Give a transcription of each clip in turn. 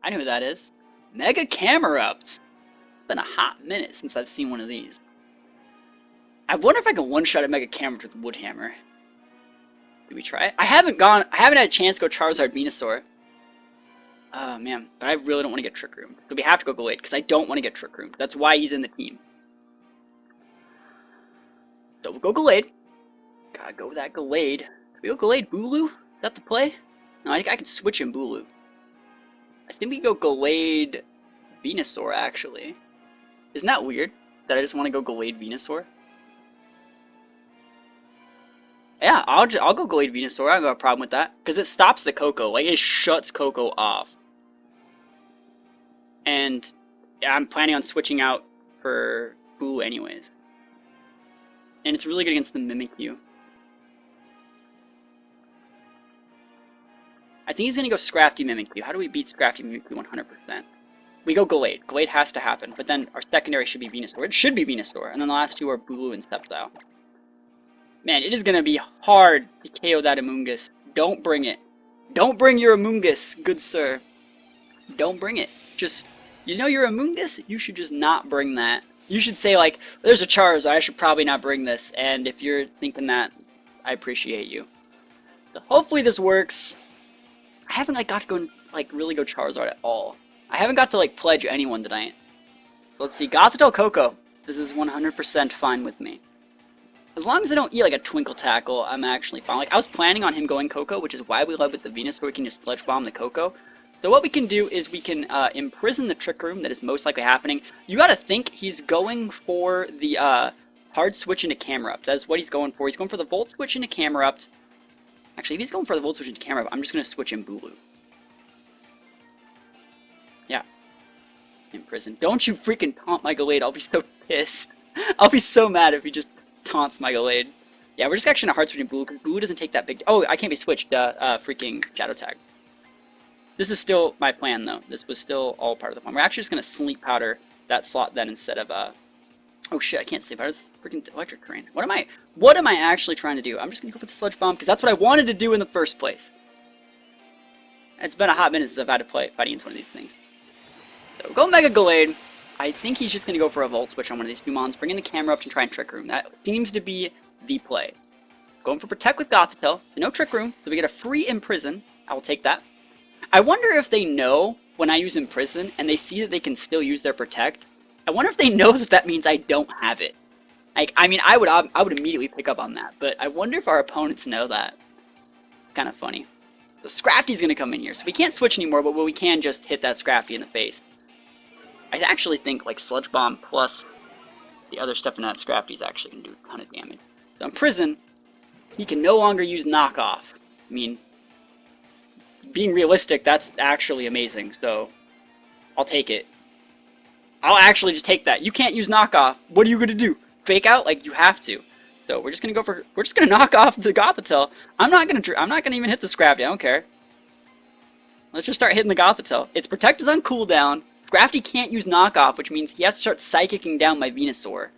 I know who that is. Mega Camerupt. It's been a hot minute since I've seen one of these. I wonder if I can one-shot a Mega Camerupt with Woodhammer. Did we try it? I haven't had a chance to go Charizard Venusaur. Oh man, but I really don't want to get Trick Room. So we have to go Gallade, because I don't want to get Trick Room. That's why he's in the team. So we'll go Gallade. Gotta go with that Gallade. Can we go Gallade Bulu? Is that the play? No, I think I can switch in Bulu. I think we go Gallade Venusaur, actually. Isn't that weird? That I just want to go Gallade Venusaur? Yeah, I'll go Gallade Venusaur. I don't have a problem with that. Because it stops the Koko. Like, it shuts Koko off. And yeah, I'm planning on switching out for Bulu anyways. And it's really good against the Mimikyu. I think he's going to go Scrafty Mimikyu. How do we beat Scrafty Mimikyu 100%? We go Gallade. Gallade has to happen. But then our secondary should be Venusaur. It should be Venusaur. And then the last two are Bulu and Sceptile. Man, it is going to be hard to KO that Amoonguss. Don't bring it. Don't bring your Amoonguss, good sir. Don't bring it. Just, you know you're Amoonguss? You should just not bring that. You should say, like, there's a Charizard, I should probably not bring this. And if you're thinking that, I appreciate you. So hopefully this works. I haven't, like, got to go and, like, really go Charizard at all. I haven't got to, like, pledge anyone tonight. Let's see, Gothitelle Koko. This is 100% fine with me. As long as I don't eat, like, a Twinkle Tackle, I'm actually fine. Like, I was planning on him going Koko, which is why we led with the Venusaur, so we can just Sludge Bomb the Koko. So what we can do is we can imprison the Trick Room that is most likely happening. You gotta think he's going for the hard switch into Camerupt. That's what he's going for. He's going for the Volt Switch into Camerupt. Actually, if he's going for the Volt Switch into Camerupt, I'm just gonna switch in Bulu. Yeah. Imprison. Don't you freaking taunt my Gallade. I'll be so pissed. I'll be so mad if he just taunts my Gallade. Yeah, we're just actually gonna hard switch in Bulu, because Bulu doesn't take that big... Oh, I can't be switched. Freaking Shadow Tag. This is still my plan, though. This was still all part of the plan. We're actually just going to Sleep Powder that slot then instead of, Oh shit, I can't Sleep Powder. This is freaking Electric Terrain. What am I actually trying to do? I'm just going to go for the Sludge Bomb, because that's what I wanted to do in the first place. It's been a hot minute since I've had to fight against one of these things. So, go Mega Gallade. I think he's just going to go for a Volt Switch on one of these two mons, bring in the Camerupt and try and Trick Room. That seems to be the play. Going for Protect with Gothitelle. No Trick Room, so we get a free Imprison. I will take that. I wonder if they know when I use Imprison and they see that they can still use their Protect. I wonder if they know that that means I don't have it. Like, I mean, I would immediately pick up on that, but I wonder if our opponents know that. Kind of funny. So Scrafty's going to come in here, so we can't switch anymore, but we can just hit that Scrafty in the face. I actually think, like, Sludge Bomb plus the other stuff in that Scrafty is actually going to do a ton of damage. So Imprison, he can no longer use Knockoff. I mean, being realistic, that's actually amazing, so I'll take it. I'll actually just take that. You can't use Knockoff. What are you going to do? Fake out? Like, you have to. So we're just going to go for... We're just going to knock off the Gothitelle. I'm not going to even hit the Scrafty. I don't care. Let's just start hitting the Gothitelle. Its Protect is on cooldown. Scrafty can't use Knockoff, which means he has to start Psychicking down my Venusaur.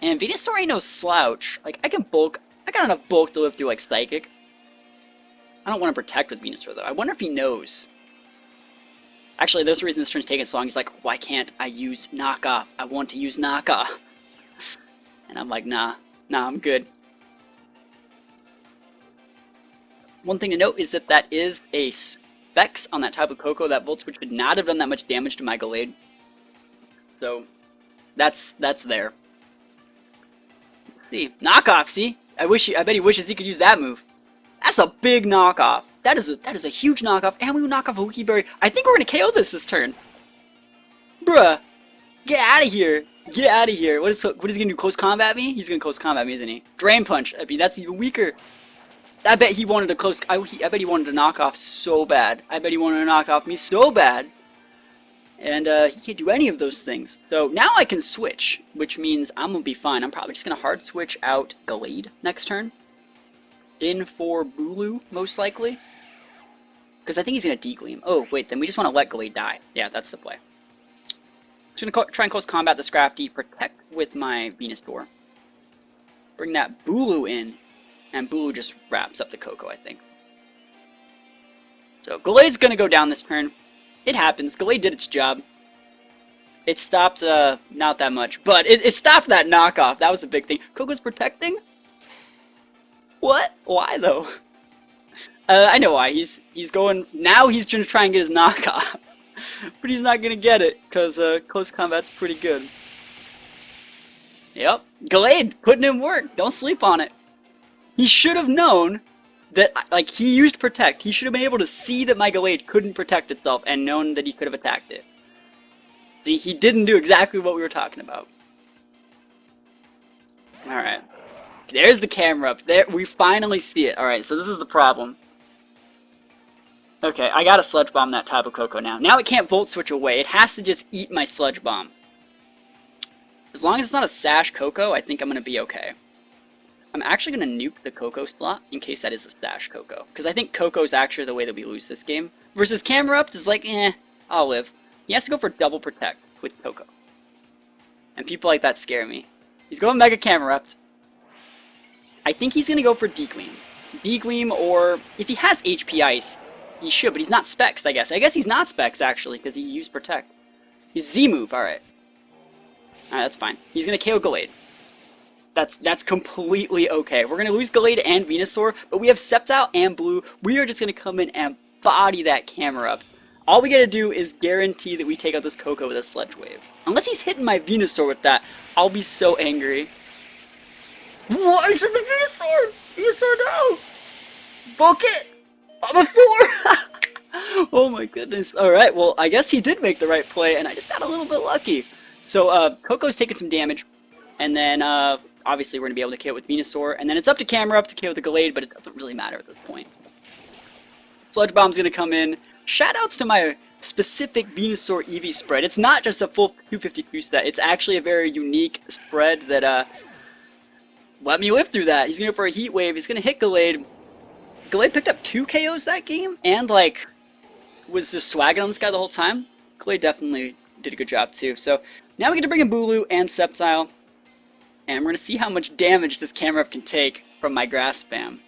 And Venusaur ain't no slouch. Like, I can bulk... I got enough bulk to live through, like, Psychic. I don't want to Protect with Venusaur, though. I wonder if he knows. Actually, there's a reason this turn's taking so long. He's like, why can't I use Knockoff? I want to use Knockoff. And I'm like, nah, I'm good. One thing to note is that that is a Specs on that type of Koko. That Volt Switch would not have done that much damage to my Gallade. So, that's there. See, Knockoff, see? I bet he wishes he could use that move. That's a big knockoff. That is a huge knockoff, and we will knock off a Wookiee Berry. I think we're gonna KO this turn. Bruh, get out of here. Get out of here. What is he gonna do? Close combat me? He's gonna close combat me, isn't he? Drain Punch. I mean, that's even weaker. I bet he wanted to close. I bet he wanted to knock off so bad. I bet he wanted to knock off me so bad. And he can't do any of those things. So now I can switch, which means I'm gonna be fine. I'm probably just gonna hard switch out Gallade next turn. In for Bulu, most likely. Because I think he's going to Degleam. Oh, wait, then we just want to let Gallade die. Yeah, that's the play. Just going to try and close combat the Scrafty, Protect with my Venusaur. Bring that Bulu in, and Bulu just wraps up the Koko, I think. So, Gallade's going to go down this turn. It happens. Gallade did its job. It stopped, not that much, but it stopped that knockoff. That was a big thing. Coco's protecting? What? Why, though? I know why. He's going... Now he's gonna try and get his knockoff. But he's not gonna get it, because, close combat's pretty good. Yep. Gallade, putting in work. Don't sleep on it. He should have known that, like, he used Protect. He should have been able to see that my Gallade couldn't protect itself and known that he could have attacked it. See, he didn't do exactly what we were talking about. Alright. There's the camera up. There, we finally see it. Alright, so this is the problem. Okay, I gotta Sludge Bomb that Tapu Koko now. Now it can't Volt Switch away. It has to just eat my Sludge Bomb. As long as it's not a Sash Koko, I think I'm gonna be okay. I'm actually gonna nuke the Koko slot in case that is a Sash Koko. Because I think Koko's actually the way that we lose this game. Versus Camerupt is like, I'll live. He has to go for double Protect with Koko. And people like that scare me. He's going Mega Camerupt. I think he's gonna go for D-Gleam. D-Gleam, or if he has HP Ice, he should, but he's not Specs, I guess. I guess he's not Specs, actually, because he used Protect. He's Z-Move, alright. Alright, that's fine. He's gonna KO Gallade. That's completely okay. We're gonna lose Gallade and Venusaur, but we have Sceptile and Blue. We are just gonna come in and body that Camerupt. All we gotta do is guarantee that we take out this Koko with a Sludge Wave. Unless he's hitting my Venusaur with that, I'll be so angry. What is it, the Venusaur? Venusaur, no! Book it! On the floor! Oh my goodness. Alright, well, I guess he did make the right play, and I just got a little bit lucky. So, Koko's taking some damage, and then, obviously we're gonna be able to KO with Venusaur, and then it's up to Camerupt to KO the Gallade, but it doesn't really matter at this point. Sludge Bomb's gonna come in. Shoutouts to my specific Venusaur Eevee spread. It's not just a full 252 set, it's actually a very unique spread that, let me live through that. He's gonna go for a Heat Wave, he's gonna hit Gallade. Gallade picked up 2 KOs that game, and, like, was just swagging on this guy the whole time. Gallade definitely did a good job, too. So, now we get to bring in Bulu and Sceptile, and we're gonna see how much damage this Camerupt can take from my Grass Spam.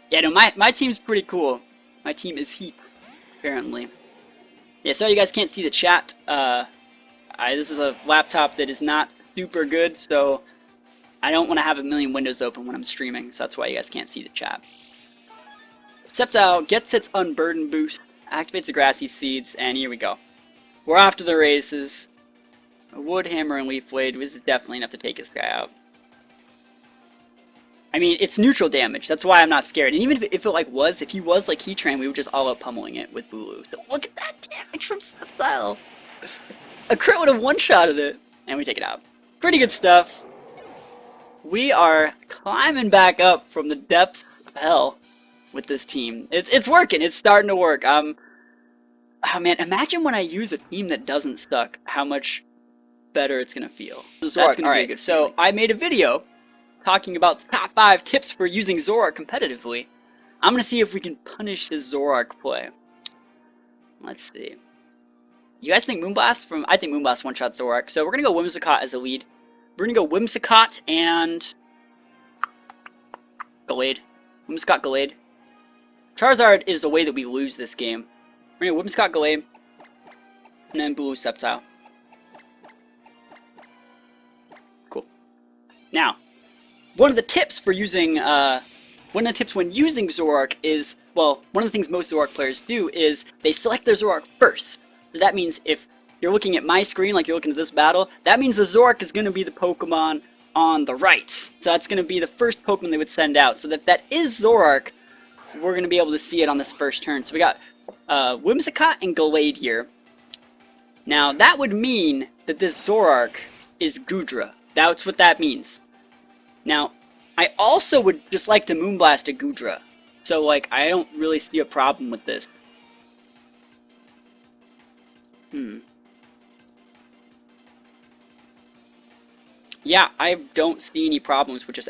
Yeah, no, my team's pretty cool. My team is heat, apparently. Yeah, sorry you guys can't see the chat. This is a laptop that is not super good, so I don't want to have a million windows open when I'm streaming, so that's why you guys can't see the chat. Sceptile gets its Unburden boost, activates the Grassy Seeds, and here we go. We're off to the races. A Wood Hammer and Leaf Blade was definitely enough to take this guy out. I mean, it's neutral damage, that's why I'm not scared. And even if he was like Heatran, we were just all out pummeling it with Bulu. So look at that damage from Sceptile! A crit would have one-shotted it, and we take it out. Pretty good stuff. We are climbing back up from the depths of hell with this team. It's working, it's starting to work. Oh man, imagine when I use a team that doesn't suck, how much better it's gonna feel. Zoroark, alright, so I made a video talking about the top 5 tips for using Zoroark competitively. I'm gonna see if we can punish his Zoroark play. Let's see. You guys think Moonblast? I think Moonblast one-shot Zoroark, so we're gonna go Whimsicott as a lead. We're gonna go Whimsicott and Gallade. Whimsicott, Gallade. Charizard is the way that we lose this game. We're gonna Whimsicott, Gallade, and then Blue Sceptile. Cool. Now, one of the tips for using, when using Zoroark is, well, one of the things most Zoroark players do is they select their Zoroark first. So that means if you're looking at my screen, like you're looking at this battle, that means the Zoroark is going to be the Pokemon on the right. So that's going to be the first Pokemon they would send out. So if that is Zoroark, we're going to be able to see it on this first turn. So we got Whimsicott and Gallade here. Now, that would mean that this Zoroark is Goodra. That's what that means. Now, I also would just like to Moonblast a Goodra. So, like, I don't really see a problem with this. Yeah, I don't see any problems with just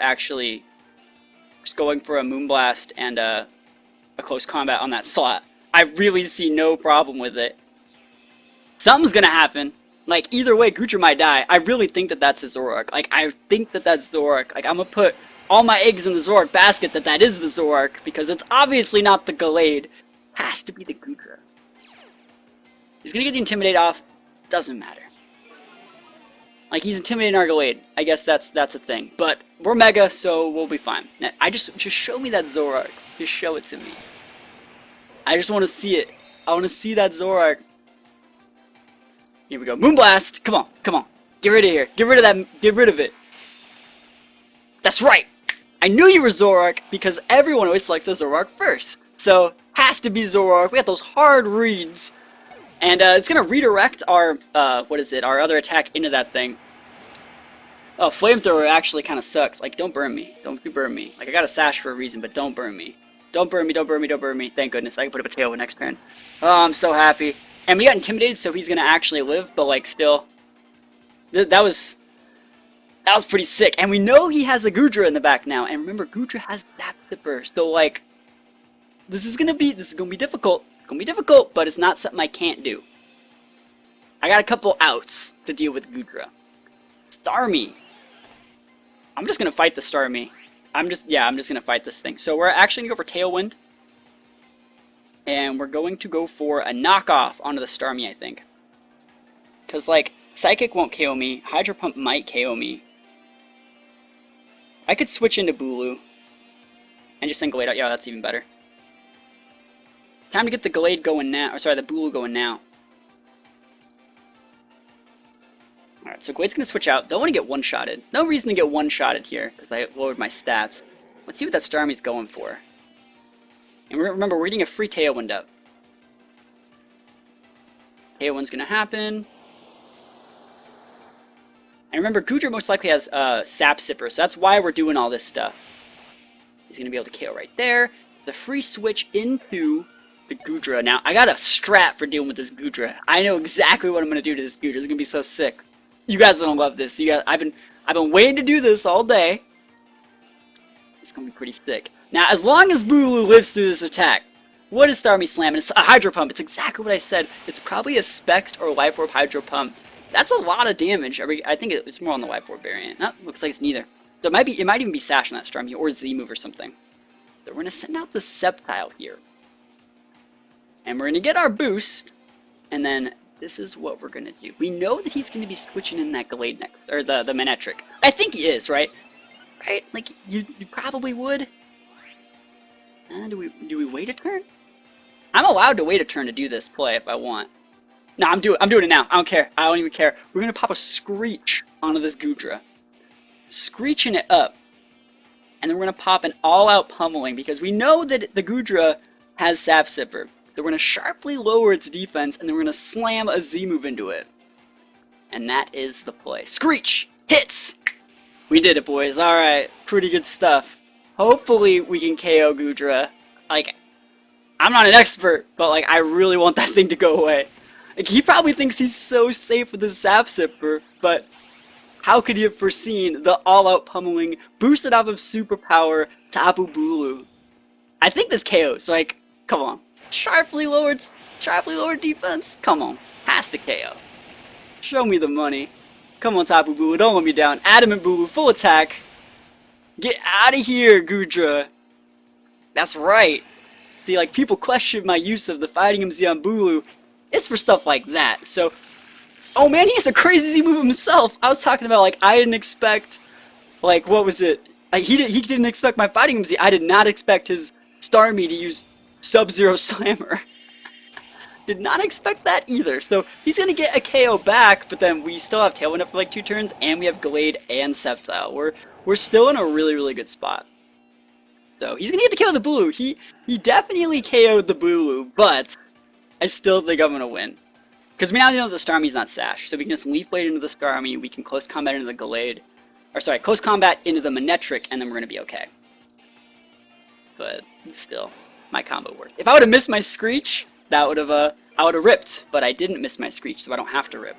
going for a Moonblast and a close combat on that slot. I really see no problem with it. Something's gonna happen. Like, either way, Goodra might die. I really think that that's a Zoroark. Like, I think that that's Zoroark. Like, I'm gonna put all my eggs in the Zoroark basket that is the Zoroark, because it's obviously not the Gallade. Has to be the Goodra. He's gonna get the Intimidate off. Doesn't matter. Like, he's intimidating our Gallade. I guess that's a thing. But we're Mega, so we'll be fine. I just show me that Zoroark. Just show it to me. I just want to see it. I want to see that Zoroark. Here we go. Moonblast! Come on, come on. Get rid of here. Get rid of that. Get rid of it. That's right. I knew you were Zoroark because everyone always selects the Zoroark first. So, has to be Zoroark. We got those hard reads. And it's going to redirect our, our other attack into that thing. Oh, Flamethrower actually kind of sucks. Like, don't burn me. Don't burn me. Like, I got a sash for a reason, but don't burn me. Don't burn me, don't burn me, don't burn me. Thank goodness. I can put up a tail next turn. Oh, I'm so happy. And we got Intimidated, so he's going to actually live, but, like, still. That was pretty sick. And we know he has a Goodra in the back now. And remember, Goodra has that Zipper. So, like, this is gonna be difficult. It's gonna be difficult, but it's not something I can't do. I got a couple outs to deal with Goodra. Starmie. I'm just gonna fight the Starmie. I'm just gonna fight this thing. So we're actually gonna go for Tailwind. And we're going to go for a knockoff onto the Starmie, I think. Because, like, Psychic won't KO me. Hydro Pump might KO me. I could switch into Bulu. And just send Gallade out. Yeah, that's even better. Time to get the Gallade going now. Or sorry, the Bulu going now. Alright, so Gallade's going to switch out. Don't want to get one-shotted. No reason to get one-shotted here, because I lowered my stats. Let's see what that Starmie's going for. And remember, we're getting a free Tailwind up. Tailwind's going to happen. And remember, Goodra most likely has Sap Sipper, so that's why we're doing all this stuff. He's going to be able to KO right there. The free switch into the Goodra. Now, I got a strat for dealing with this Goodra. I know exactly what I'm going to do to this Goodra. It's going to be so sick. You guys don't love this. I've been waiting to do this all day. It's going to be pretty sick. Now, as long as Bulu lives through this attack, what is Starmie slamming? It's a Hydro Pump. It's exactly what I said. It's probably a Specs or Life Orb Hydro Pump. That's a lot of damage. I think it's more on the Life Orb variant. No, looks like it's neither. So it might even be Sash on that Starmie or Z-Move or something. So we're going to send out the Sceptile here. And we're going to get our boost. And then this is what we're going to do. We know that he's going to be switching in that Gallade next, or the Manectric. I think he is, right? Right? Like, you probably would. Do we wait a turn? I'm allowed to wait a turn to do this play if I want. No, I'm doing it now. I don't care. I don't even care. We're going to pop a Screech onto this Goodra. Screeching it up. And then we're going to pop an all-out pummeling because we know that the Goodra has Sap Sipper. So we're going to sharply lower its defense and then we're going to slam a Z-move into it. And that is the play. Screech! Hits! We did it, boys. Alright. Pretty good stuff. Hopefully we can KO Goodra. Like, I'm not an expert, but like, I really want that thing to go away. Like, he probably thinks he's so safe with his Sap Sipper, but how could he have foreseen the all-out pummeling, boosted off of superpower, Tapu Bulu? I think this KOs, like, come on. Sharply lowered defense? Come on. Has to KO. Show me the money. Come on, Tapu Bulu, don't let me down. Adamant Bulu, full attack. Get out of here, Goodra. That's right. See, like, people question my use of the Fighting MZ on Bulu. It's for stuff like that. So, oh man, he has a crazy Z-move himself. I was talking about, like, I didn't expect, like, what was it? He didn't expect my Fighting MZ. I did not expect his Starmie to use Sub-Zero Slammer. Did not expect that either. So, he's gonna get a KO back, but then we still have Tailwind up for, like, 2 turns, and we have Gallade and Sceptile. We're still in a really, really good spot. So, he's gonna get to KO the Bulu. He definitely KO'd the Bulu, but I still think I'm gonna win. Because we now know the Starmie's not Sash, so we can just Leaf Blade into the Starmie, we can Close Combat into the Gallade. Or sorry, Close Combat into the Manectric, and then we're gonna be okay. But, still, my combo worked. If I would've missed my Screech, that would've, I would've ripped, but I didn't miss my Screech, so I don't have to rip.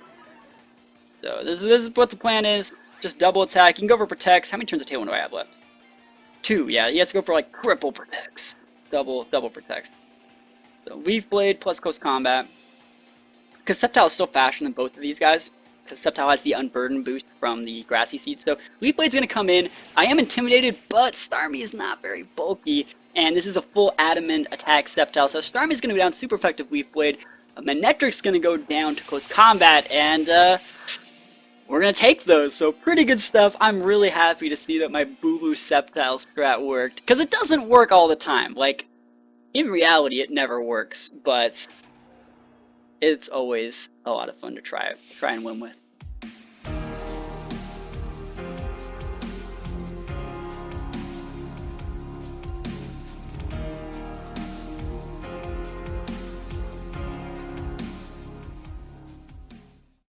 So, this is what the plan is. Just double attack. You can go for Protects. How many turns of Tailwind do I have left? 2, yeah. He has to go for, like, Triple Protects. Double Protects. So, Leaf Blade plus Close Combat. Because Sceptile is still faster than both of these guys. Because Sceptile has the Unburden boost from the Grassy Seed. So, Leaf Blade's going to come in. I am intimidated, but Starmie is not very bulky. And this is a full Adamant attack Sceptile. So, Starmie's going to go down super effective Leaf Blade. Manetric's gonna go down to close combat, and we're gonna take those. So pretty good stuff. I'm really happy to see that my Bulu Sceptile strat worked, because it doesn't work all the time. Like, in reality, it never works, but it's always a lot of fun to try and win with.